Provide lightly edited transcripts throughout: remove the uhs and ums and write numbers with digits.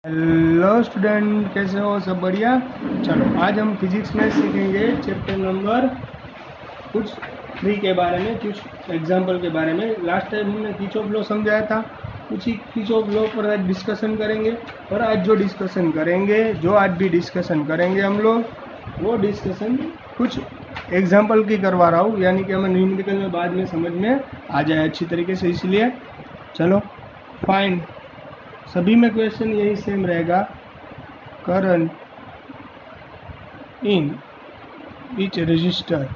Hello student, कैसे हो? सब बढ़िया। चलो आज हम फिजिक्स में सीखेंगे चैप्टर नंबर कुछ 3 के बारे में, कुछ एग्जाम्पल के बारे में। लास्ट टाइम हमने किरचॉफ लॉ समझाया था, कुछ ही किरचॉफ लॉ पर आज डिस्कशन करेंगे। और आज जो डिस्कशन करेंगे, हम लोग वो डिस्कशन कुछ एग्जाम्पल की करवा रहा हूँ, यानी कि हमें न्यूमेरिकल में बाद में समझ में आ जाए अच्छी तरीके से। इसलिए चलो फाइंड, सभी में क्वेश्चन यही सेम रहेगा, current in each resistor.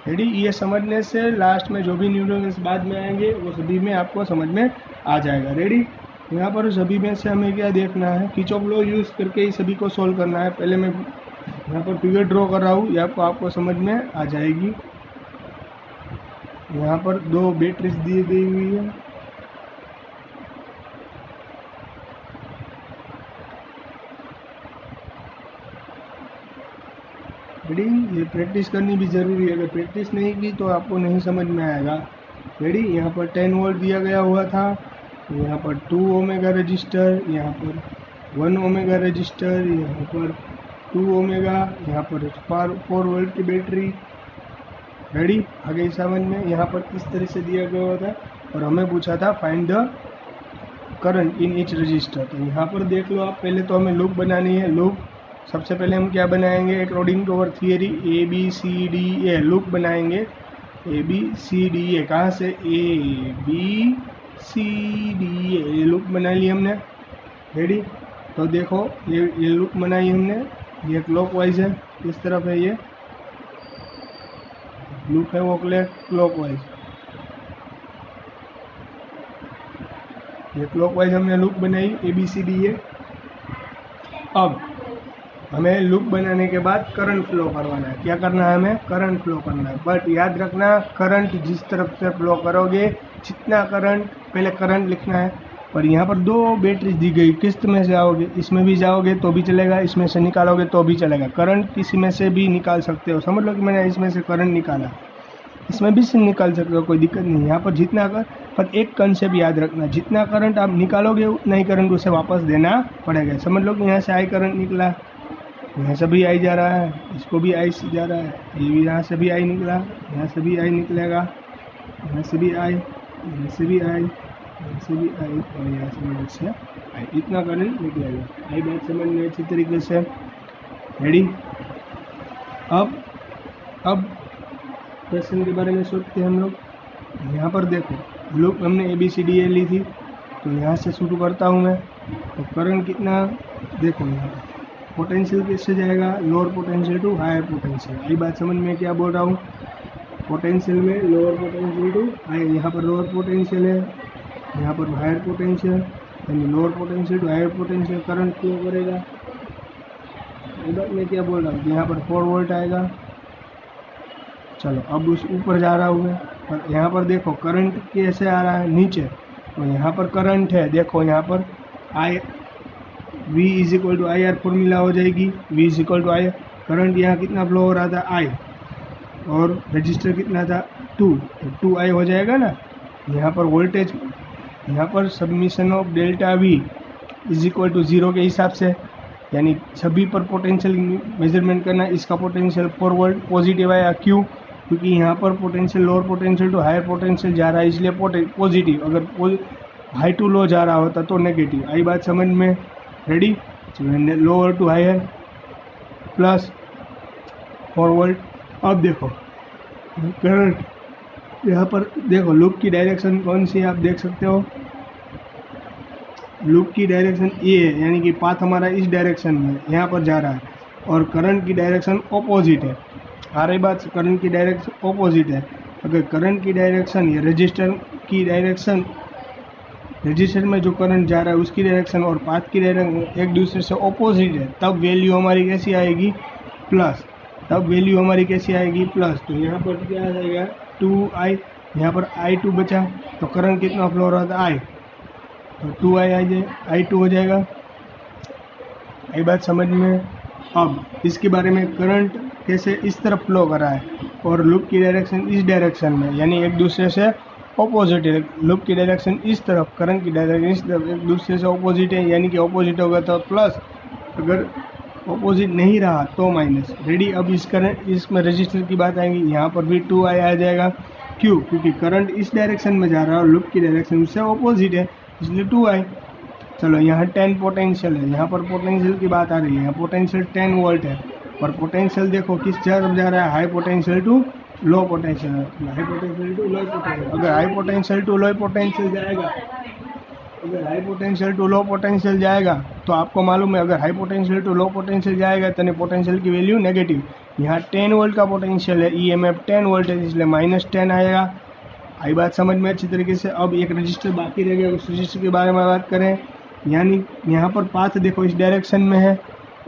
Ready? ये समझने से लास्ट में जो भी न्यूमेरिकल्स बाद में आएंगे वो सभी में आपको समझ में आ जाएगा। रेडी? यहाँ पर सभी में से हमें क्या देखना है, किरचॉफ लॉ यूज़ करके ही सभी को सॉल्व करना है। पहले मैं यहाँ पर फिगर ड्रॉ कर रहा हूँ, ये आपको समझ में आ जाएगी। यहाँ पर 2 बैटरीज दी गई हुई है। रेडी? ये प्रैक्टिस करनी भी ज़रूरी है, अगर प्रैक्टिस नहीं की तो आपको नहीं समझ में आएगा। रेडी? यहाँ पर 10 वोल्ट दिया गया हुआ था, यहाँ पर 2 ओमेगा रजिस्टर, यहाँ पर 1 ओमेगा रजिस्टर, यहाँ पर 2 ओमेगा, यहाँ पर 4 वोल्ट की बैटरी। रेडी? आगे समझ में? यहाँ पर इस तरह से दिया गया हुआ था और हमें पूछा था find the current in each resistor. तो यहाँ पर देख लो आप, पहले तो हमें लूप बनानी है। लूप सबसे पहले हम क्या बनाएंगे, according to our theory ABCDA loop बनाएंगे। ABCDA कहाँ से? ABCDA लूप बना ली हमने। रेडी? तो देखो ये लूप बनाई हमने, ये क्लॉकवाइज है, किस तरफ है ये लूप है, वो क्लॉकवाइज। ये क्लॉकवाइज हमने लूप बनाई ABCDA। अब हमें लूप बनाने के बाद करंट फ्लो करवाना है। क्या करना है? हमें करंट फ्लो करना है। बट याद रखना, करंट जिस तरफ से फ्लो करोगे, जितना करंट, पहले करंट लिखना है। पर यहाँ पर 2 बैटरीज दी गई, किस्त में से आओगे, इसमें भी जाओगे तो भी चलेगा, इसमें से निकालोगे तो भी चलेगा। करंट किसी में से भी निकाल सकते हो। समझ लो कि मैंने इसमें से करंट निकाला, इसमें भी से निकाल सकते हो, कोई दिक्कत नहीं। यहाँ पर जितना पर एक कंसेप्ट याद रखना, जितना करंट आप निकालोगे उतना ही करंट उसे वापस देना पड़ेगा। समझ लो कि यहाँ से आई करंट निकला, यहाँ से भी आई जा रहा है, इसको भी आई जा रहा है, ये भी यहाँ से भी आई निकला, यहाँ से भी आई निकलेगा, यहाँ से भी आई, यहाँ से भी आई, यहाँ से भी आई, और यहाँ से आई। इतना करंट निकलेगा। आई बात समझ में अच्छी तरीके से? रेडी? अब क्वेश्चन के बारे में सोचते हैं हम लोग। यहाँ पर देखो, लूप हमने ABCDA ली थी, तो यहाँ से शुरू करता हूँ मैं। तो करंट कितना, देखो यहाँ पर पोटेंशियल किससे जाएगा, lower potential to higher potential. यही बात समझ में क्या बोल रहा हूँ, पोटेंशियल में लोअर पोटेंशियल टू हायर। यहाँ पर लोअर पोटेंशियल है, यहाँ पर हायर पोटेंशियल, यानी lower potential to higher potential current flow करेगा। ये बात मैं क्या बोल रहा हूँ, यहाँ पर 4 वोल्ट आएगा। चलो अब उस ऊपर जा रहा हूँ मैं, पर यहाँ पर देखो करंट कैसे आ रहा है नीचे। तो यहाँ पर करंट है, देखो यहाँ पर V is equal to I R formula हो जाएगी। V is equal to I, current यहाँ कितना फ्लो हो रहा था, I, और रजिस्टर कितना था 2, तो 2I हो जाएगा ना। यहाँ पर वोल्टेज, यहाँ पर submission of delta V is equal to 0 के हिसाब से, यानी सभी पर पोटेंशियल मेजरमेंट करना। इसका पोटेंशियल 4 वोल्ट पॉजिटिव आया, क्यों? क्योंकि यहाँ पर potential lower potential to higher potential जा रहा है, इसलिए पॉजिटिव। अगर हाई टू लो जा रहा होता तो नेगेटिव। आई बात समझ में? Ready? Lower to higher plus 4 volt. अब देखो करंट, यहाँ पर देखो लूप की डायरेक्शन कौन सी है, आप देख सकते हो। लूप की डायरेक्शन ये है, यानी कि पाथ हमारा इस डायरेक्शन में यहाँ पर जा रहा है, और करंट की डायरेक्शन ऑपोजिट है। आ रही बात? करंट की डायरेक्शन ऑपोजिट है। अगर करंट की डायरेक्शन या रजिस्टर की डायरेक्शन, रजिस्टर में जो करंट जा रहा है उसकी डायरेक्शन और पाथ की डायरेक्शन एक दूसरे से ऑपोजिट है, तब वैल्यू हमारी कैसी आएगी, प्लस। तब वैल्यू हमारी कैसी आएगी, प्लस। तो यहाँ पर क्या आ जाएगा 2I, यहाँ पर I2 बचा, तो करंट कितना फ्लो हो रहा था I, तो 2I आ जाए, I2 हो जाएगा। ये बात समझ में? अब इसके बारे में, करंट कैसे इस तरफ फ्लो कर रहा है और लूप की डायरेक्शन इस डायरेक्शन में, यानी एक दूसरे से ऑपोजिट है, लूप की डायरेक्शन इस तरफ, करंट की डायरेक्शन इस तरफ, एक दूसरे से ऑपोजिट है, यानी कि ऑपोजिट होगा तो प्लस, अगर ऑपोजिट नहीं रहा तो माइनस। रेडी। अब इस करंट, इसमें रजिस्टर की बात आएगी, यहाँ पर भी 2i आ जाएगा। क्यों? क्योंकि करंट इस डायरेक्शन में जा रहा है और लूप की डायरेक्शन उससे ऑपोजिट है, इसलिए 2i। चलो यहाँ 10 पोटेंशियल है, यहाँ पर पोटेंशियल की बात आ रही है, यहाँ पोटेंशियल 10 वोल्ट है, और पोटेंशियल देखो किस तरफ जा रहा है, high potential to low potential, high potential to low potential. अगर high potential to low potential जाएगा, अगर high potential to low potential जाएगा तो आपको मालूम है, अगर high potential to low potential जाएगा तो पोटेंशियल की वैल्यू नेगेटिव। यहाँ 10 वोल्ट का पोटेंशियल है, ईएमएफ 10 वोल्ट है, इसलिए -10 आएगा। आई बात समझ में अच्छी तरीके से। अब एक रजिस्टर बाकी रह गया, उस रजिस्टर के बारे में बात करें, यानी यहाँ पर पाथ देखो इस डायरेक्शन में है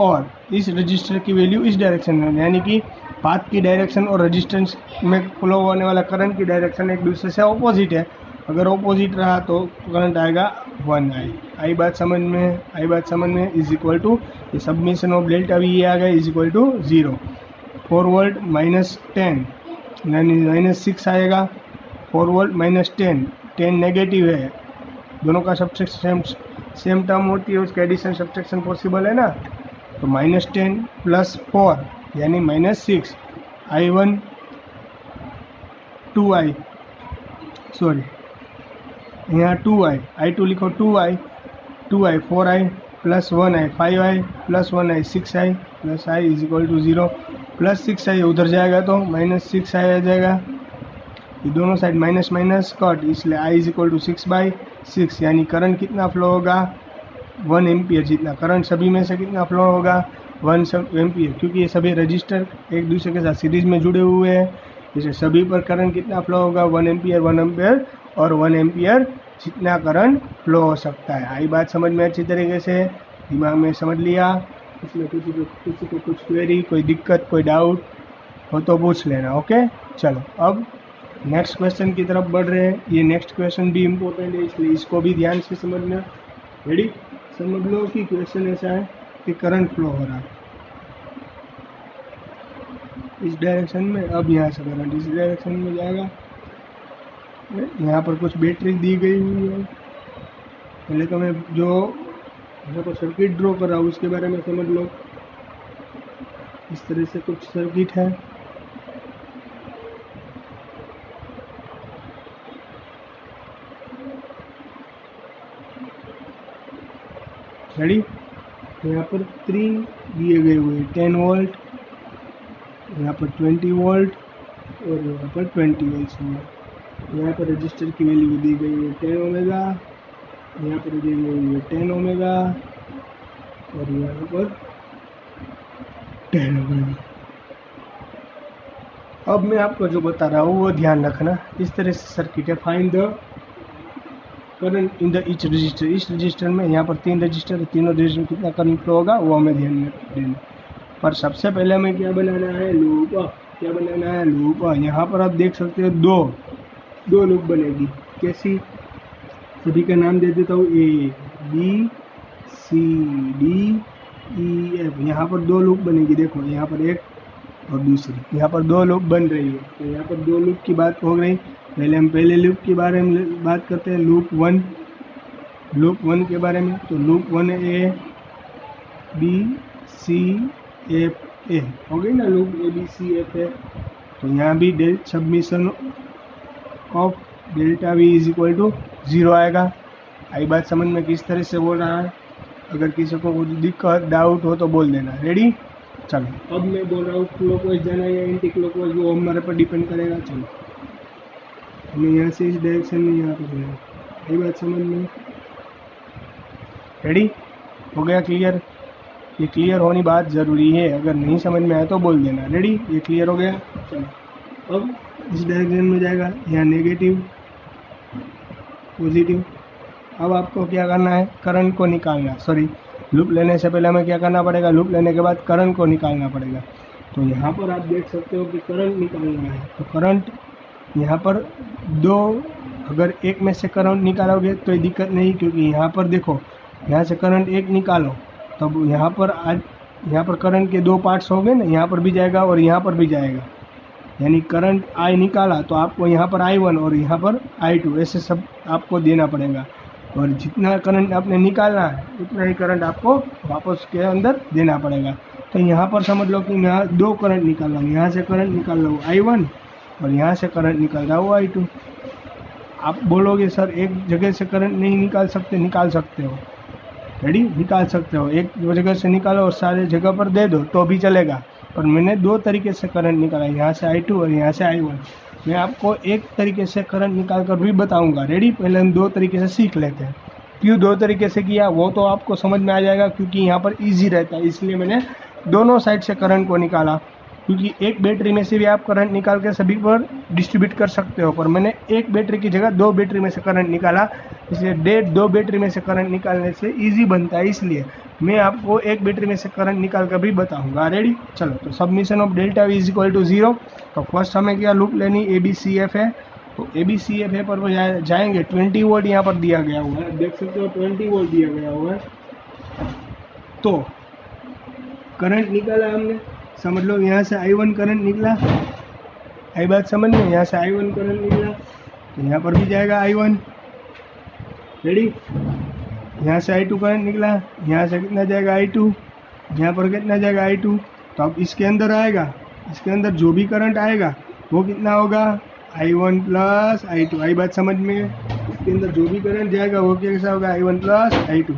और इस रजिस्टर की वैल्यू इस डायरेक्शन में, यानी कि पाथ की डायरेक्शन और रजिस्टेंस में फ्लो होने वाला करंट की डायरेक्शन एक दूसरे से ऑपोजिट है। अगर ऑपोजिट रहा तो करंट आएगा 1i। आई बात समझ में? आई बात समझ में? इज इक्वल टू, ये सबमिशन ऑफ डेल्टा वी ये आ गया, इज इक्वल टू 0। 4 वोल्ट -10 यानी -6 आएगा। 4 वोल्ट -10, 10 नेगेटिव है, दोनों का सब्ट्रैक्शन सेम टर्म होती है, उसका एडिशन सब्ट्रैक्शन पॉसिबल है ना। तो -10 + 4 यानी -6, i1 2i, सॉरी यहाँ 2i, i2 लिखो 2i 4i + 1i 5i + 1i 6i + i is equal to 0। +6i उधर जाएगा तो -6i आ जाएगा, ये दोनों साइड माइनस माइनस कट, इसलिए i इज इक्वल टू 6/6, यानी करंट कितना फ्लो होगा, 1 एम्पियर जितना। करंट सभी में से कितना फ्लो होगा, 1 एम्पियर, क्योंकि ये सभी रजिस्टर एक दूसरे के साथ सीरीज में जुड़े हुए हैं, जैसे सभी पर करंट कितना फ्लो होगा, 1 एम्पियर 1 एम्पियर और 1 एम्पियर जितना करंट फ्लो हो सकता है। आई बात समझ में अच्छी तरीके से, दिमाग में समझ लिया? इसमें किसी को कुछ क्वेरी, कोई दिक्कत, कोई डाउट हो तो पूछ लेना। ओके, चलो अब नेक्स्ट क्वेश्चन की तरफ बढ़ रहे हैं। ये नेक्स्ट क्वेश्चन भी इम्पोर्टेंट है, इसलिए इसको भी ध्यान से समझना। रेडी? समझ लो कि क्वेश्चन ऐसा है कि करंट फ्लो हो रहा है इस डायरेक्शन में, अब यहाँ से करंट इस डायरेक्शन में जाएगा। यहाँ पर कुछ बैटरी दी गई हुई है, पहले तो मैं जो यहाँ पर सर्किट ड्रॉ कर रहा हूँ उसके बारे में समझ लो। इस तरह से कुछ सर्किट है, रेडी? यहाँ पर 3 दिए गए हुए हैं, 10 वोल्ट, यहाँ पर 20 वोल्ट और यहाँ पर 20 वोल्ट है। यहाँ पर रजिस्टर की वैल्यू दी गई है 10 ओमेगा, यहाँ पर दी गई है 10 ओमेगा और यहाँ पर 10 ओमेगा। अब मैं आपको जो बता रहा हूँ वो ध्यान रखना। इस तरह से सर्किट है, find the current in the each resistor. इस रजिस्टर में यहाँ पर 3 रजिस्टर है, तीनों रजिस्टर में कितना करंट फ्लो होगा वो हमें ध्यान में देना। पर सबसे पहले हमें क्या बनाना है, लूप। क्या बनाना है, लूप। यहाँ पर आप देख सकते हो दो लूप बनेगी। कैसी? सभी का नाम दे देता हूँ, A B C D E F। यहाँ पर 2 लूप बनेगी, देखो यहाँ पर एक और दूसरी, यहाँ पर 2 लूप बन रही है। तो यहाँ पर 2 लूप की बात हो गई। पहले हम पहले लूप के बारे में बात करते हैं, लूप 1 के बारे में। तो loop 1 A B C F A हो गई ना, loop A B C F A। तो यहाँ भी submission of delta V is equal to 0 आएगा। आई बात समझ में किस तरह से बोल रहा है? अगर किसी को कुछ दिक्कत डाउट हो तो बोल देना। रेडी? चलो अब मैं बोल रहा हूँ क्लॉकवाइज जाना या एंटी क्लॉकवाइज, वो हमारे पर डिपेंड करेगा। चलो हमें यहाँ से इस डायरेक्शन में यहाँ पर जाना। आई बात समझ में? रेडी? हो गया क्लियर? ये क्लियर होनी बात ज़रूरी है, अगर नहीं समझ में आया तो बोल देना। रेडी? ये क्लियर हो गया? चलो अब इस डायरेक्शन में जाएगा, यहाँ नेगेटिव पॉजिटिव। अब आपको क्या करना है, करंट को निकालना। सॉरी, लूप लेने से पहले हमें क्या करना पड़ेगा, लूप लेने के बाद करंट को निकालना पड़ेगा। तो यहाँ पर आप देख सकते हो कि करंट निकालना है। तो करंट यहाँ पर 2, अगर एक में से करंट निकालोगे तो दिक्कत नहीं, क्योंकि यहाँ पर देखो, यहाँ से करंट एक निकालो तब यहाँ पर करंट के 2 पार्ट्स हो गए ना, यहाँ पर भी जाएगा और यहाँ पर भी जाएगा। यानी करंट आई निकाला तो आपको यहाँ पर I1 और यहाँ पर I2 ऐसे सब आपको देना पड़ेगा, और जितना करंट आपने निकालना है उतना ही करंट आपको वापस के अंदर देना पड़ेगा। तो यहाँ पर समझ लो कि मैं दो करंट निकाल रहा हूँ, यहाँ से करंट निकाल रहा हूँ I1 और यहाँ से करंट निकाल रहा हूँ I2। आप बोलोगे सर एक जगह से करंट नहीं निकाल सकते, निकाल सकते हो, रेडी, निकाल सकते हो, एक जगह से निकालो और सारे जगह पर दे दो तो भी चलेगा, पर मैंने दो तरीके से करंट निकाला, यहाँ से I2 और यहाँ से I1। मैं आपको एक तरीके से करंट निकाल कर भी बताऊंगा, रेडी। पहले हम दो तरीके से सीख लेते हैं। क्यों दो तरीके से किया वो तो आपको समझ में आ जाएगा, क्योंकि यहाँ पर इजी रहता है, इसलिए मैंने दोनों साइड से करंट को निकाला। क्योंकि एक बैटरी में से भी आप करंट निकाल के सभी पर डिस्ट्रीब्यूट कर सकते हो, पर मैंने एक बैटरी की जगह दो बैटरी में से करंट निकाला, इसलिए दो बैटरी में से करंट निकालने से इजी बनता है, इसलिए मैं आपको एक बैटरी में से करंट निकाल कर भी बताऊंगा, रेडी। चलो, तो submission of delta V is equal to 0। तो फर्स्ट हमें क्या लूप लेनी, ABCF है, तो ABCF है पर वो जाएंगे 20 वोल्ट यहाँ पर दिया गया हुआ है, देख सकते हो 20 वोल्ट दिया गया हुआ है। तो करंट निकाला हमने, समझ लो यहाँ से I1 करंट निकला, आई बात समझ में, यहाँ से I1 करंट निकला तो यहाँ पर भी जाएगा I1, रेडी। यहाँ से I2 करंट निकला, यहाँ से कितना जाएगा I2, यहाँ पर कितना जाएगा I2। तो अब इसके अंदर आएगा, इसके अंदर जो भी करंट आएगा वो कितना होगा, I1 प्लस I2। आई बात समझ में, इसके अंदर जो भी करंट जाएगा वो कैसा होगा, I1 प्लस I2।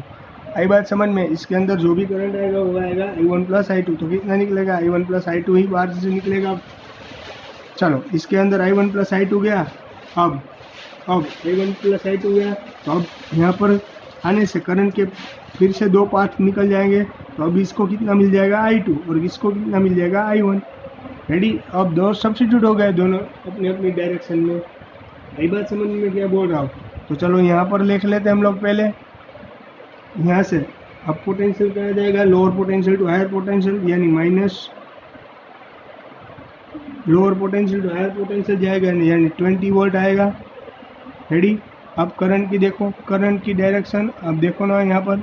आई बात समझ में, इसके अंदर जो भी करंट आएगा वो आएगा I1 प्लस I2। तो कितना निकलेगा, I1 प्लस I2 ही बाहर से निकलेगा। चलो, इसके अंदर I1 प्लस I2 गया, अब I1 प्लस I2 गया, तो अब यहाँ पर आने से करंट के फिर से दो पाथ निकल जाएंगे, तो अब इसको कितना मिल जाएगा I2 और इसको कितना मिल जाएगा I1, रेडी। अब दो सब्स्टिट्यूट हो गए दोनों अपनी अपनी डायरेक्शन में। यही बात समझ में क्या बोल रहा हूँ। तो चलो यहाँ पर लिख लेते हैं हम लोग पहले, यहाँ से अब पोटेंशियल क्या जाएगा, lower potential to higher potential, यानी minus lower potential to higher potential जाएगा, यानी 20 वोल्ट आएगा, रेडी। अब करंट की देखो, करंट की डायरेक्शन, अब देखो ना यहाँ पर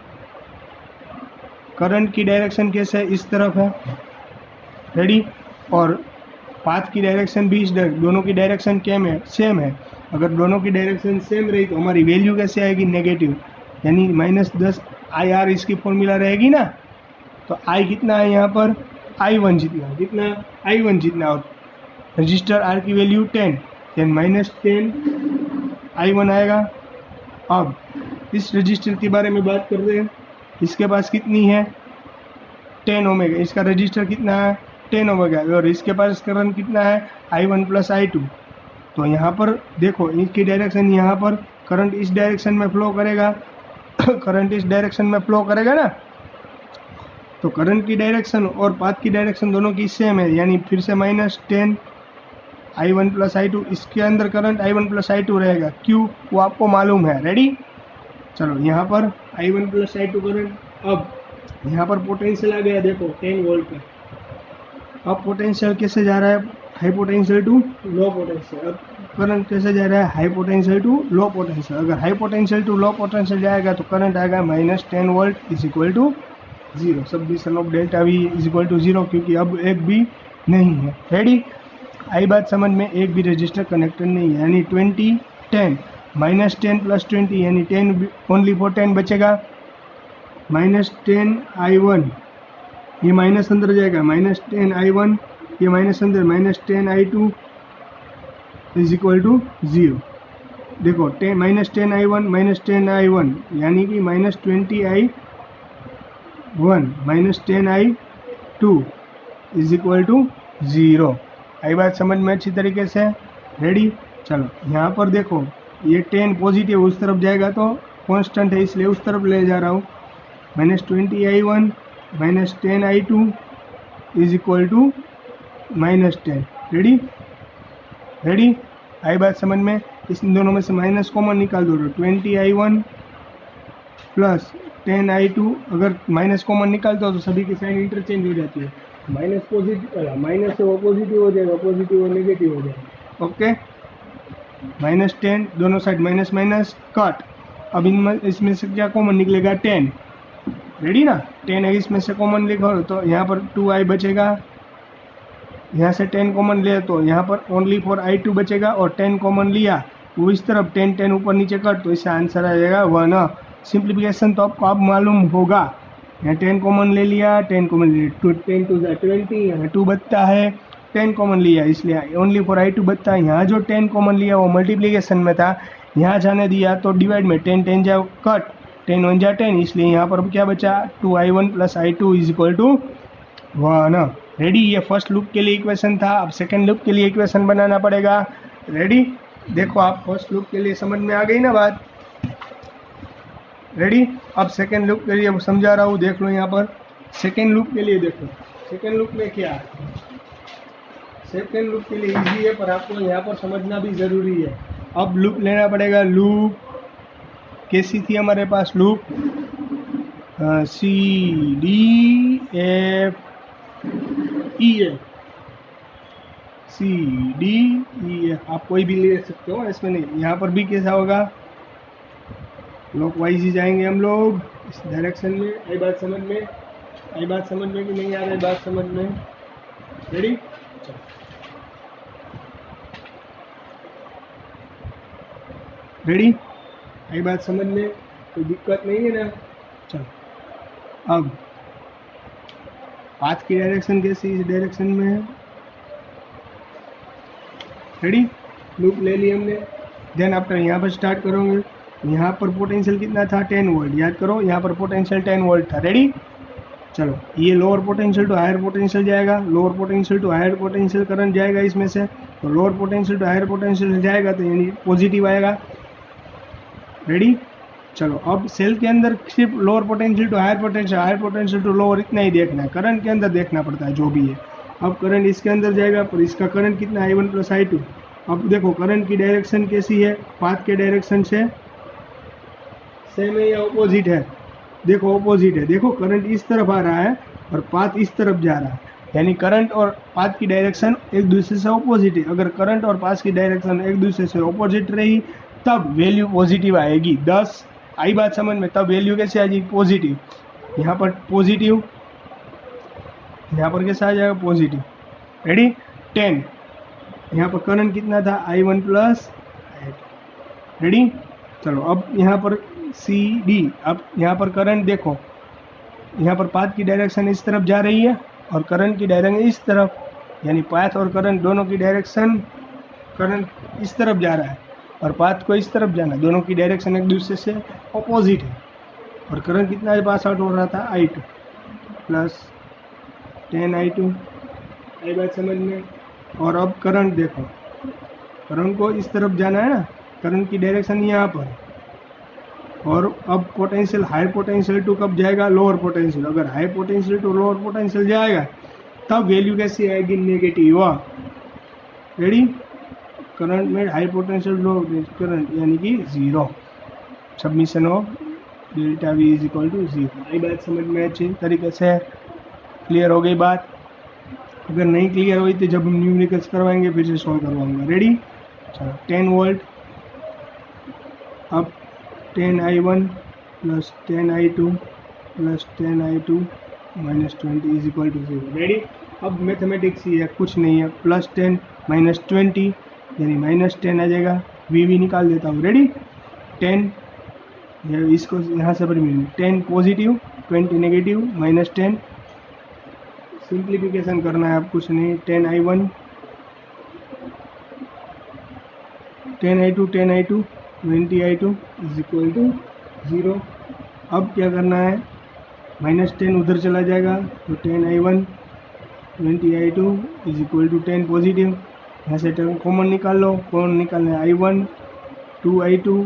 करंट की डायरेक्शन कैसे है, इस तरफ है, रेडी। और पाथ की डायरेक्शन भी इस दोनों की डायरेक्शन सेम है। अगर दोनों की डायरेक्शन सेम रही तो हमारी वैल्यू कैसे आएगी, नेगेटिव, यानी -10 IR इसकी फॉर्मूला रहेगी ना। तो I कितना है यहाँ पर, I1 जितना, कितना I1 जितना, और रजिस्टर R की वैल्यू 10, यानी -10 I1 आएगा। अब इस रजिस्टर के बारे में बात करते हैं, इसके पास कितनी है 10 ओमेगा, इसका रजिस्टर कितना है 10 ओमेगा, और इसके पास करंट कितना है I1 प्लस I2। तो यहाँ पर देखो, इसकी डायरेक्शन, यहाँ पर करंट इस डायरेक्शन में फ्लो करेगा करंट इस डायरेक्शन में फ्लो करेगा ना, तो करंट की डायरेक्शन और पाथ की डायरेक्शन दोनों की सेम है, यानी फिर से -10 I1 प्लस I2, इसके अंदर करंट I1 प्लस I2 रहेगा, क्यों वो आपको मालूम है, रेडी। चलो, यहाँ पर I1 प्लस I2 करंट, अब यहाँ पर पोटेंशियल आ गया, देखो 10 वोल्ट का। अब पोटेंशियल कैसे जा रहा है, high potential to low potential. अब करंट कैसे जा रहा है, high potential to low potential. अगर high potential to low potential जाएगा तो करंट आएगा -10 volt is equal to 0। Submission of delta V is equal to 0, क्योंकि अब एक भी नहीं है, रेडी। आई बात समझ में, एक भी रजिस्टर कनेक्टेड नहीं है, यानी 20 10 -10 प्लस 20 यानी 10 ओनली फॉर 10 बचेगा, -10 I1, ये माइनस अंदर जाएगा, -10 I1, ये माइनस अंदर, -10 I2 इज इक्वल टू 0। देखो, -10 I1 -10 I1 यानी कि -20 I1 -10 I2 is equal to 0। आई बात समझ में अच्छी तरीके से, रेडी। चलो, यहाँ पर देखो, ये 10 पॉजिटिव उस तरफ जाएगा तो कांस्टेंट है, इसलिए उस तरफ ले जा रहा हूँ, -20 I1 -10 I2 is equal to -10, ready. आई बात समझ में, इस दोनों में से माइनस कॉमन निकाल दो, 20 I1 प्लस 10 I2, अगर माइनस कॉमन निकालते हो तो सभी की साइन इंटरचेंज हो जाती है, माइनस पॉजिटिव, माइनस से वो पॉजिटिव हो जाएगा, पॉजिटिव और नेगेटिव हो जाएगा, ओके। -10 दोनों साइड माइनस माइनस कट। अब इनमें इसमें से क्या कॉमन निकलेगा, 10, रेडी ना। 10 है, इसमें से कॉमन लिखो तो यहाँ पर 2I बचेगा, यहाँ से 10 कॉमन ले तो यहाँ पर ओनली फॉर I2 बचेगा, और 10 कॉमन लिया वो इस तरफ 10 10 ऊपर नीचे कर, तो इससे आंसर आ जाएगा 1। सिंप्लीफिकेशन तो आपको अब मालूम होगा। यहाँ 10 कॉमन ले लिया, 10 कॉमन ले लिया, 10 टू 20, यहाँ 2 बचता है, 10 कॉमन लिया इसलिए ओनली फॉर I2 बचता है। यहाँ जो 10 कॉमन लिया वो मल्टीप्लीकेशन में था, यहाँ जाने दिया तो डिवाइड में 10 10 जा कट, 10 1 जा 10, इसलिए यहाँ पर क्या बचा 2I1 + I2 = 1। रेडी, ये फर्स्ट लूप के लिए इक्वेशन था। अब सेकंड लूप के लिए इक्वेशन बनाना पड़ेगा। रेडी, देखो आप फर्स्ट लूप के लिए समझ में आ गई ना बात। रेडी, अब सेकंड लूप के लिए समझा रहा हूँ, देख लो यहाँ पर। सेकंड लूप के लिए देखो, सेकंड लूप में क्या है। सेकंड लूप के लिए इजी है, पर आपको यहाँ पर समझना भी ज़रूरी है। अब लूप लेना पड़ेगा। लूप कैसी थी हमारे पास? लूप CDEF आप कोई भी ले सकते हो, इसमें नहीं। यहाँ पर भी कैसा होगा, क्लॉकवाइज ही जाएंगे हम लोग इस डायरेक्शन में। आई बात समझ में? आई बात समझ में कि नहीं आ रही बात समझ में? रेडी, रेडी, आई बात समझ में? कोई दिक्कत नहीं है ना? चलो, अब पाथ की डायरेक्शन कैसी इस डायरेक्शन में है। रेडी, लूप ले ली हमने। देन आफ्टर यहाँ पर स्टार्ट करोगे। यहाँ पर पोटेंशियल कितना था? 10 वोल्ट। याद करो, यहाँ पर पोटेंशियल 10 वोल्ट था। रेडी, चलो, ये lower potential to higher potential जाएगा, lower potential to higher potential current जाएगा इसमें से, तो lower potential to higher potential जाएगा तो यानी पॉजिटिव आएगा। रेडी, चलो, अब सेल के अंदर सिर्फ lower potential to higher potential to lower इतना ही देखना है, करंट के अंदर देखना पड़ता है जो भी है। अब करंट इसके अंदर जाएगा, पर इसका करंट कितना? I1 + I2। अब देखो करंट की डायरेक्शन कैसी है, पाथ के डायरेक्शन से सेम है या ऑपोजिट है? देखो ऑपोजिट है। देखो करंट इस तरफ आ रहा है और पाथ इस तरफ जा रहा है, यानी करंट और पाथ की डायरेक्शन एक दूसरे से ऑपोजिट है। अगर करंट और पाथ की डायरेक्शन एक दूसरे से ऑपोजिट रही तब वैल्यू पॉजिटिव आएगी। 10, आई बात समझ में? तब वैल्यू कैसे आ जाएगी? पॉजिटिव। यहाँ पर पॉजिटिव, यहाँ पर कैसा आ जाएगा? पॉजिटिव। रेडी, 10, यहाँ पर करंट कितना था? I1 + I2। रेडी, चलो, अब यहाँ पर CD, अब यहाँ पर करंट देखो, यहाँ पर पाथ की डायरेक्शन इस तरफ जा रही है और करंट की डायरेक्शन इस तरफ, यानी पाथ और करंट दोनों की डायरेक्शन, करंट इस तरफ जा रहा है और पाथ को इस तरफ जाना, दोनों की डायरेक्शन एक दूसरे से ऑपोजिट है। और करंट कितना पास आउट हो रहा था? I2 + 10I2। आई बात समझ में? और अब करंट देखो, करंट को इस तरफ जाना है ना, करंट की डायरेक्शन यहाँ पर। और अब पोटेंशियल हाई पोटेंशियल टू कब जाएगा? Lower potential. अगर high potential to lower potential जाएगा तब वैल्यू कैसी आएगी? नेगेटिव। रेडी, करंट में हाई पोटेंशियल लो करंट यानी कि 0, सबमिशन ऑफ ΔV = 0। ये बात समझ में अच्छी तरीके से क्लियर हो गई बात? अगर नहीं क्लियर हुई तो जब हम न्यूमेरिकल्स करवाएंगे फिर से सॉल्व करवाऊंगा। रेडी, चलो, 10 वोल्ट, अब 10I1 + 10I2 + 10I2 - 20 = 0। रेडी, अब मैथमेटिक्स ही है, कुछ नहीं है। +10 - 20 यानी -10 आ जाएगा। वी निकाल देता हूँ। रेडी, 10, इसको यहाँ से 10 पॉजिटिव, 20 नेगेटिव, -10, सिंप्लीफिकेशन करना है, अब कुछ नहीं। 10I1 10I2 10I2 20I2 = 0। अब क्या करना है? -10 उधर चला जाएगा तो 10I1 20I2 = 10 पॉजिटिव। यहाँ से 10 कॉमन निकाल लो, कॉमन निकालना है I1 2I2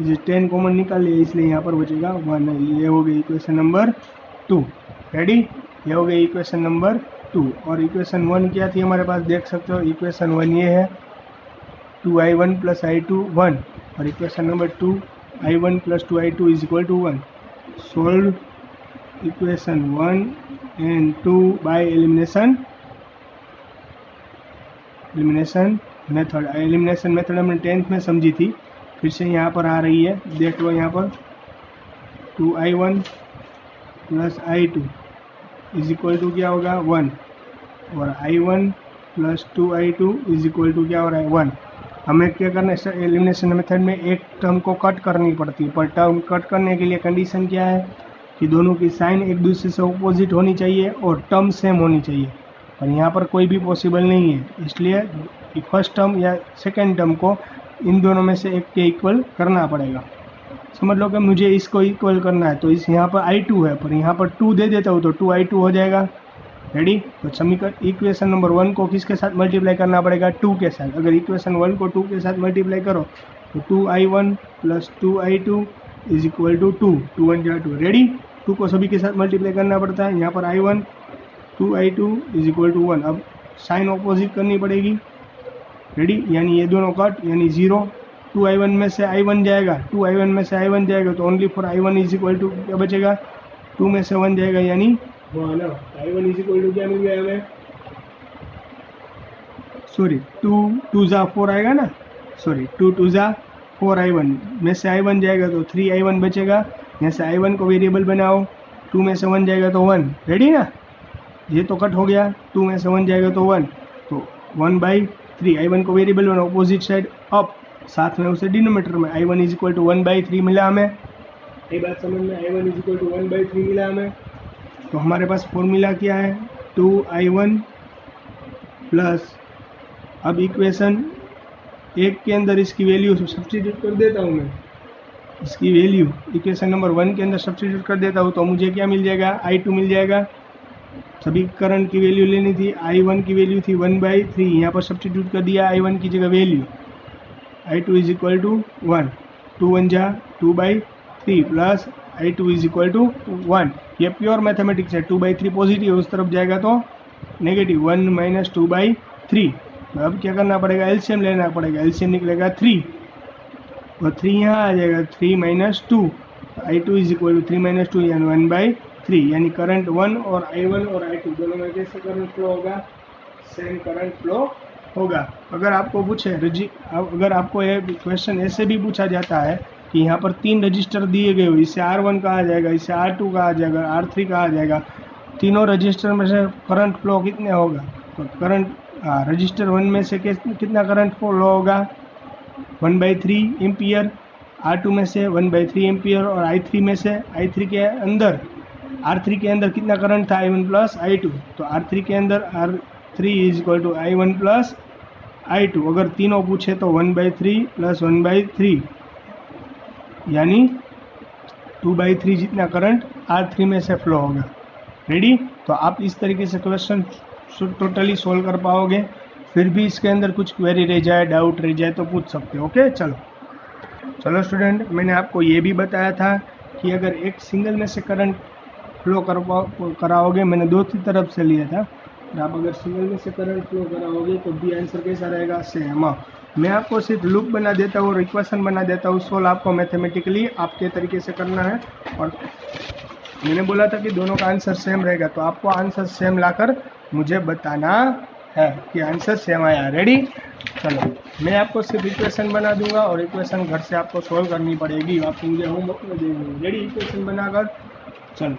10 कॉमन निकाल लिया, इसलिए यहाँ पर बचेगा 1। ये हो गई इक्वेशन नंबर 2। रेडी, ये हो गई इक्वेशन नंबर 2। और इक्वेशन 1 क्या थी हमारे पास? देख सकते हो इक्वेशन 1 ये है, 2I1 + I2 1। और equation number 2, I1 + 2I2 = 1। Solve equation 1 and 2 by elimination method. Elimination method हमने 10th में समझी थी, फिर से यहाँ पर आ रही है। देख लो यहाँ पर 2I1 + I2 = क्या होगा? 1। और I1 plus 2i2 is equal to क्या हो रहा है 1। हमें क्या करना है, एलिमिनेशन मेथड में एक टर्म को कट करनी पड़ती है, पर टर्म कट करने के लिए कंडीशन क्या है कि दोनों की साइन एक दूसरे से ऑपोजिट होनी चाहिए और टर्म सेम होनी चाहिए, पर यहाँ पर कोई भी पॉसिबल नहीं है। इसलिए फर्स्ट टर्म या सेकेंड टर्म को इन दोनों में से एक के इक्वल करना पड़ेगा। समझ लो कि मुझे इसको इक्वल करना है, तो इस यहाँ पर i2 है, पर यहाँ पर 2 दे देता हूँ तो 2i2 हो जाएगा। रेडी। तो समीकरण इक्वेशन नंबर 1 को किसके साथ मल्टीप्लाई करना पड़ेगा, 2 के साथ। अगर इक्वेशन 1 को 2 के साथ मल्टीप्लाई करो तो 2i1 plus 2i2 is equal to 2, 2 1 जा 2। रेडी। 2 को सभी के साथ मल्टीप्लाई करना पड़ता है। यहाँ पर i1 2i2 is equal to 1। अब साइन ऑपोजिट करनी पड़ेगी। रेडी, यानी ये दोनों कट, यानी 0। 2i1 में से i1 जाएगा, 2i1 में से i1 जाएगा तो only for i1 is equal to क्या बचेगा, 2 में से 1 जाएगा, यानी 1। i1 इज इक्वल टू क्या मिल गया हमें, सॉरी 2 जा 4 आएगा ना, सॉरी 2 जा 4, i1 में से i1 जाएगा तो 3i1 बचेगा। यहाँ से i1 को वेरिएबल बनाओ, 2 में से 1 जाएगा तो 1। रेडी ना, ये तो कट हो गया, 2 में से 1 जाएगा तो 1, तो 1/3। i1 को वेरिएबल बनाओ, अपोजिट साइड अप, साथ में उसे डिनोमीटर में i1 इज इक्वल टू 1/3 मिला हमें। ये बात समझ में, i1 इज इक्वल टू 1/3 मिला हमें। तो हमारे पास फॉर्मूला क्या है, 2i1 प्लस, अब इक्वेशन 1 के अंदर इसकी वैल्यू सब्स्टिट्यूट कर देता हूँ मैं, इसकी वैल्यू इक्वेशन नंबर 1 के अंदर सब्स्टिट्यूट कर देता हूँ तो मुझे क्या मिल जाएगा, i2 मिल जाएगा। सभी करंट की वैल्यू लेनी थी, i1 की वैल्यू थी 1/3, यहाँ पर सब्स्टिट्यूट कर दिया i1 की जगह value, i2 is equal to 1, 2 1 जा 2/3 plus i2 is equal to 1। ये प्योर मैथमेटिक्स है, 2/3 पॉजिटिव उस तरफ जाएगा तो नेगेटिव, 1 माइनस 2/3। अब क्या करना पड़ेगा, एलसीएम लेना पड़ेगा, एलसीएम निकलेगा 3 और 3 यहाँ आ जाएगा, 3 minus 2, i2 is equal to 3 minus 2 यानी 1/3, यानी करंट 1 और i1 और i2 दोनों में कैसे करंट फ्लो होगा, सेम करंट फ्लो होगा। अगर आपको पूछे अगर आपको ये क्वेश्चन ऐसे भी पूछा जाता है कि यहाँ पर 3 रजिस्टर दिए गए हो, इसे R1 कहा जाएगा, इसे R2 कहा जाएगा, R3 कहा जाएगा, तीनों रजिस्टर में से करंट फ्लो कितने होगा, तो करंट रजिस्टर 1 में से कितना करंट फ्लो होगा, 1/3 एम्पियर, R2 में से 1/3 एम्पियर और i3 में से, R3 के अंदर कितना करंट था, i1 प्लस i2, तो R3 के अंदर R3 is equal to i1 plus i2। अगर तीनों पूछे तो 1/3 प्लस 1/3 यानी 2/3 जितना करंट R3 में से फ्लो होगा। रेडी। तो आप इस तरीके से क्वेश्चन टोटली सोल्व कर पाओगे। फिर भी इसके अंदर कुछ क्वेरी रह जाए, डाउट रह जाए तो पूछ सकते हो। ओके, चलो स्टूडेंट, मैंने आपको ये भी बताया था कि अगर एक सिंगल में से करंट फ्लो कराओगे, मैंने 2 तरफ से लिया था, और आप अगर सिंगल में से करंट फ्लो कराओगे तो भी आंसर कैसा रहेगा, सेम। मैं आपको सिर्फ लूप बना देता हूँ और इक्वेशन बना देता हूँ, सोल्व आपको मैथमेटिकली आपके तरीके से करना है। और मैंने बोला था कि दोनों का आंसर सेम रहेगा, तो आपको आंसर सेम लाकर मुझे बताना है कि आंसर सेम आया। रेडी। चलो, मैं आपको सिर्फ इक्वेशन बना दूंगा और इक्वेशन घर से आपको सोल्व करनी पड़ेगी, आपको मुझे होमवर्क में दे देंगे। रेडी। इक्वेशन बनाकर चलो,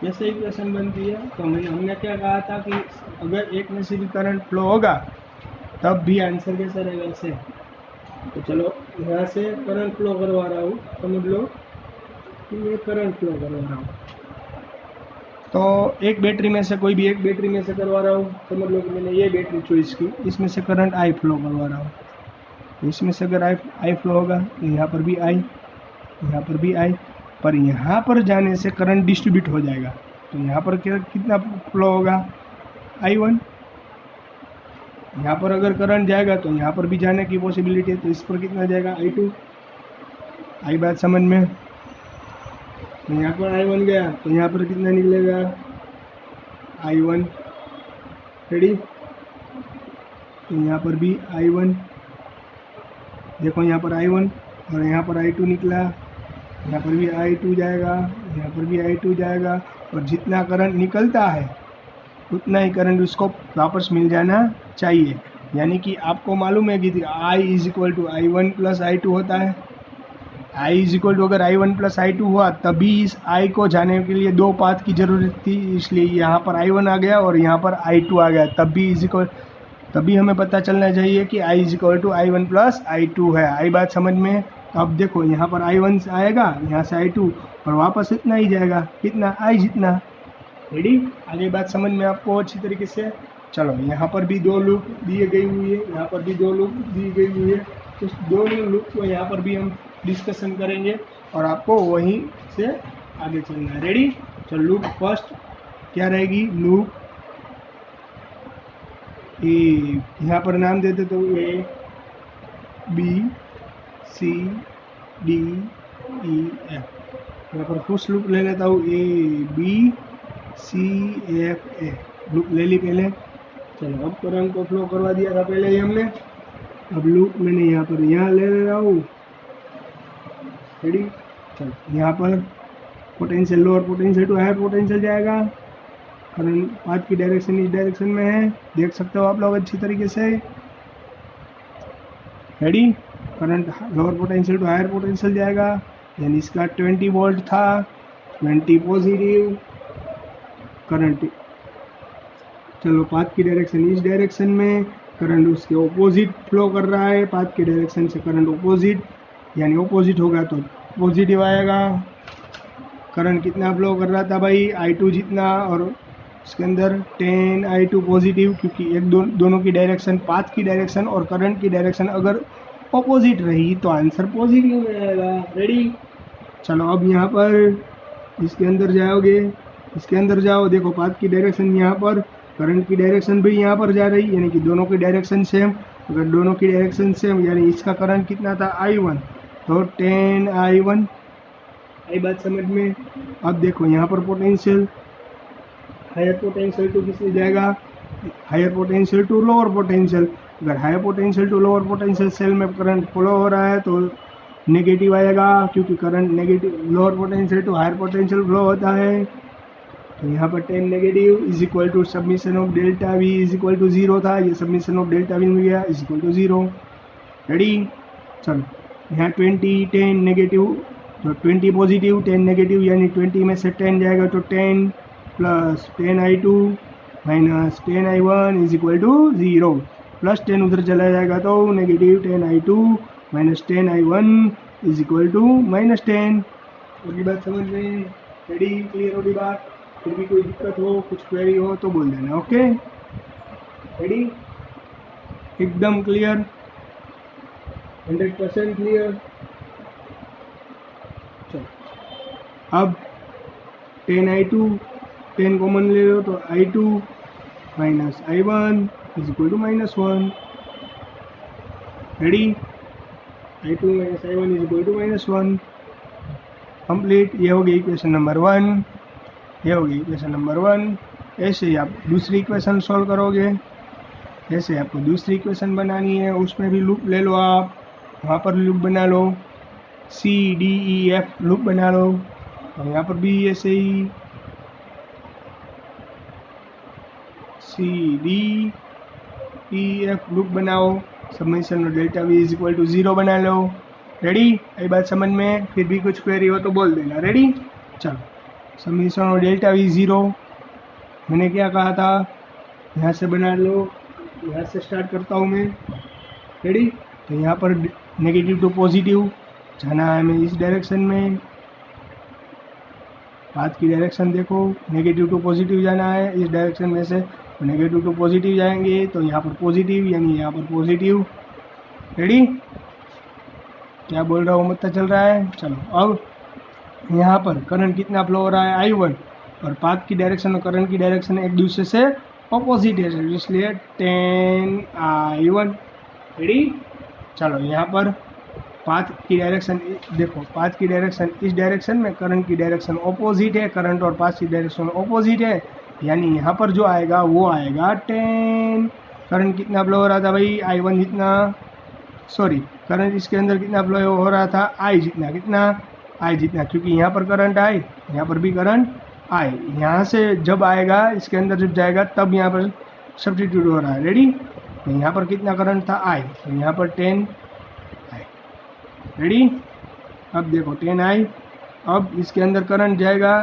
जैसे इक्वेशन बनती है तो हमने क्या कहा था कि अगर एक में से भी करंट फ्लो होगा तब भी आंसर कैसा रहेगा, सेम। तो चलो, यहाँ से करंट फ्लो करवा रहा हूँ, समझ लो कि ये करंट फ्लो करवा रहा हूँ, तो एक बैटरी में से, कोई भी एक बैटरी में से करवा रहा हूँ, समझ लो कि मैंने ये बैटरी चॉइस की, इसमें से करंट आई फ्लो करवा रहा हूँ। तो इसमें से अगर आई फ्लो होगा तो यहाँ पर भी आई, यहाँ पर भी आई, पर यहाँ पर जाने से करंट डिस्ट्रीब्यूट हो जाएगा, तो यहाँ पर कितना फ्लो होगा, I1। यहाँ पर अगर करंट जाएगा तो यहाँ पर भी जाने की पॉसिबिलिटी है, तो इस पर कितना जाएगा, I2। आई बात समझ में। तो यहाँ पर I1 गया तो यहाँ पर कितना निकलेगा, I1। रेडी। तो यहाँ पर भी I1, देखो यहाँ पर I1 और यहाँ पर I2 निकला, यहाँ पर भी I2 जाएगा, यहाँ पर भी I2 जाएगा, और जितना करंट निकलता है उतना ही करंट उसको वापस मिल जाना चाहिए। यानी कि आपको मालूम है कि I is equal to I1 plus I2 होता है। I इज इक्वल टू अगर I1 प्लस I2 हुआ तभी इस I को जाने के लिए 2 पाथ की ज़रूरत थी, इसलिए यहाँ पर I1 आ गया और यहाँ पर I2 आ गया, तब भी इज इक्वल तभी हमें पता चलना चाहिए कि I is equal to I1 plus I2 है। आई बात समझ में? अब देखो यहाँ पर I1 आएगा, यहाँ से I2 और वापस इतना ही जाएगा, कितना I जितना। रेडी? आगे बात समझ में आपको अच्छी तरीके से? चलो यहाँ पर भी दो लूप दिए गई हुई है, यहाँ पर भी दो लूप दी गई हुई है, तो दोनों लूप को यहाँ पर भी हम डिस्कशन करेंगे और आपको वहीं से आगे चलना है। रेडी? चलो लूप फर्स्ट क्या रहेगी? लूप ए, यहाँ पर नाम देते तो A B C D E F। यहाँ पर फर्स्ट लूप ले लेता हूँ A B C F A, loop ले ली पहले। चलो अब करंट को फ्लो करवा दिया था पहले ही हमने, अब लूप मैंने यहाँ पर यहाँ ले रहा हूँ। रेडी? चलो यहाँ पर potential lower potential to higher potential जाएगा, करंट पाथ की डायरेक्शन इस डायरेक्शन में है, देख सकते हो आप लोग अच्छी तरीके से। Ready? Current lower potential to higher potential जाएगा, यानी इसका 20 वोल्ट था, 20 पॉजिटिव करंट। चलो पाथ की डायरेक्शन इस डायरेक्शन में, करंट उसके ऑपोजिट फ्लो कर रहा है, पाथ की डायरेक्शन से करंट ऑपोजिट, यानी ऑपोजिट होगा तो पॉजिटिव आएगा। करंट कितना फ्लो कर रहा था भाई? I2 जितना, और इसके अंदर 10 I2 पॉजिटिव, क्योंकि एक दोनों की डायरेक्शन, पाथ की डायरेक्शन और करंट की डायरेक्शन अगर ऑपोजिट रही तो आंसर पॉजिटिव में आएगा। रेडी? चलो अब यहाँ पर इसके अंदर जाओगे, इसके अंदर जाओ, देखो पाथ की डायरेक्शन यहाँ पर, करंट की डायरेक्शन भी यहाँ पर जा रही, यानी कि दोनों की डायरेक्शन सेम। अगर दोनों की डायरेक्शन सेम, यानी इसका करंट कितना था? I1, तो 10 I1। आई बात समझ में? अब देखो यहाँ पर पोटेंशियल, हायर पोटेंशियल टू किससे जाएगा? Higher potential to lower potential. अगर higher potential to lower potential cell में करंट फ्लो हो रहा है तो नेगेटिव आएगा, क्योंकि current negative lower potential to higher potential flow होता है। तो यहाँ पर 10 negative is equal to submission of delta V is equal to 0 था, ये सबमिशन ऑफ डेल्टा वी मिल गया इज इक्वल टू 0। रेडी? चलो यहाँ 20 10 नेगेटिव, तो 20 पॉजिटिव 10 नेगेटिव, यानी 20 में से 10 जाएगा तो 10 plus 10 I2 minus 10 I1 is equal to 0। Plus 10 उधर चला जाएगा तो negative 10 I2 minus 10 I1 is equal to minus 10। होगी बात समझ में? रेडी? क्लियर होगी बात? फिर भी कोई दिक्कत हो, कुछ क्वेरी हो तो बोल देना। ओके? रेडी? एकदम क्लियर, 100% क्लियर। चलो अब 10 I2, 10 कॉमन ले लो तो I2 minus I1 is equal to minus 1। Ready? I2 minus I1 is equal to minus 1। Complete. ये हो गई इक्वेशन नंबर 1, ये होगी इक्वेशन नंबर 1। ऐसे ही आप दूसरी इक्वेशन सॉल्व करोगे, ऐसे आपको दूसरी इक्वेशन बनानी है, उसमें भी लूप ले लो आप, वहाँ पर लूप बना लो, C D E F loop बना लो, और यहाँ पर भी ऐसे ही C D E F loop बनाओ, submission of delta V is equal to 0 बना लो। रेडी? ये बात समझ में? फिर भी कुछ क्वेरी हो तो बोल देना। रेडी? चलो सबमिशन ऑफ डेल्टा वी 0, मैंने क्या कहा था? यहाँ से बना लो, यहाँ से स्टार्ट करता हूँ मैं। रेडी? तो यहाँ पर नेगेटिव टू पॉजिटिव जाना है हमें इस डायरेक्शन में, पाथ की डायरेक्शन देखो, नेगेटिव टू पॉजिटिव जाना है इस डायरेक्शन में से, तो नेगेटिव टू पॉजिटिव जाएंगे तो यहाँ पर पॉजिटिव, यानी यहाँ पर पॉजिटिव। रेडी? क्या बोल रहा हूँ पता चल रहा है? चलो अब यहाँ पर करंट कितना फ्लो हो रहा है? I1, और पाथ की डायरेक्शन और करंट की डायरेक्शन एक दूसरे से ऑपोजिट है, इसलिए 10 I1। रेडी? चलो यहाँ पर पाथ की डायरेक्शन देखो, पाथ की डायरेक्शन इस डायरेक्शन में, करंट की डायरेक्शन ऑपोजिट है, करंट और पाथ की डायरेक्शन ऑपोजिट है, यानी यहाँ पर जो आएगा वो आएगा 10। करंट कितना फ्लो हो रहा था भाई? I1 जितना, सॉरी करंट इसके अंदर कितना फ्लो हो रहा था? I जितना, कितना? I जितना, क्योंकि यहाँ पर करंट I, यहाँ पर भी करंट I, यहाँ से जब आएगा इसके अंदर जब जाएगा तब यहाँ पर सब्स्टिट्यूट हो रहा है। रेडी? तो यहाँ पर कितना करंट था? I, तो यहाँ पर 10 I। रेडी? अब देखो 10 I, अब इसके अंदर करंट जाएगा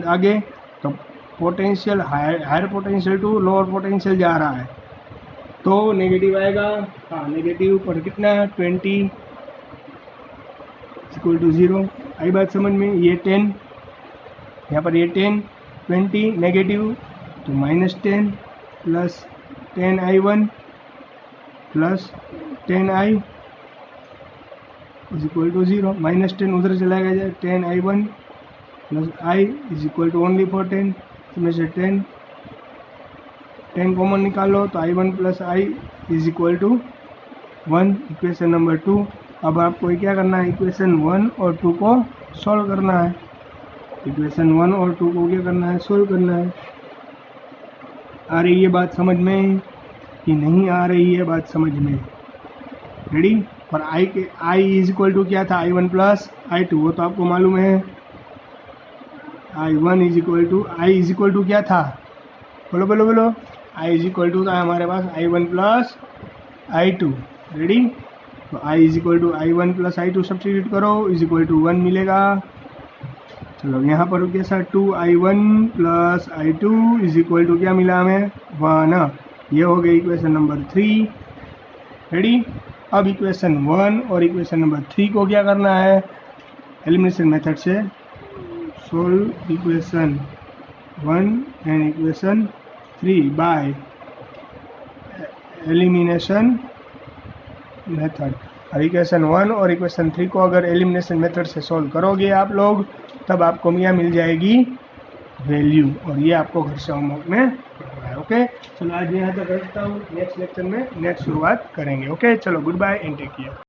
आगे, तो potential higher potential to lower potential जा रहा है, तो नेगेटिव आएगा, हाँ नेगेटिव, पर कितना 20 इक्वल टू 0। आई बात समझ में? ये 10, यहाँ पर ये 10 20 नेगेटिव, तो -10 plus 10i1 plus 10i is equal to 0। -10 उधर चला गया, 10i1 plus i is equal to only for 10, इसमें से 10 कॉमन निकालो तो i1 plus i is equal to 1, equation number 2। अब आपको क्या करना है, इक्वेशन 1 और 2 को सॉल्व करना है। इक्वेशन 1 और 2 को क्या करना है, सोल्व करना है। आ रही है बात समझ में कि नहीं आ रही है बात समझ में? रेडी? पर i इज इक्वल टू क्या था, i1 प्लस i2, वो तो आपको मालूम है। i1 इज इक्वल टू क्या था, बोलो बोलो बोलो, i इज इक्वल टू था हमारे पास i1 प्लस i2। रेडी? तो i is equal to i1 plus i2 substitute करो, इज इक्वल टू 1 मिलेगा। चलो यहाँ पर कैसा, 2i1 plus i2 is equal to क्या मिला हमें, 1। ये हो गई इक्वेशन नंबर 3। रेडी? अब इक्वेशन 1 और इक्वेशन नंबर 3 को क्या करना है, एलिमिनेशन मेथड से solve equation 1 and equation 3 by elimination method. और इक्वेशन 1 और इक्वेशन 3 को अगर एलिमिनेशन मेथड से सॉल्व करोगे आप लोग, तब आपको क्या मिल जाएगी, वैल्यू। और ये आपको घर से होमवर्क में पढ़ना है। ओके, चलो आज यहाँ तक रखता हूँ, नेक्स्ट लेक्चर में नेक्स्ट शुरुआत करेंगे। ओके, चलो goodbye and take care.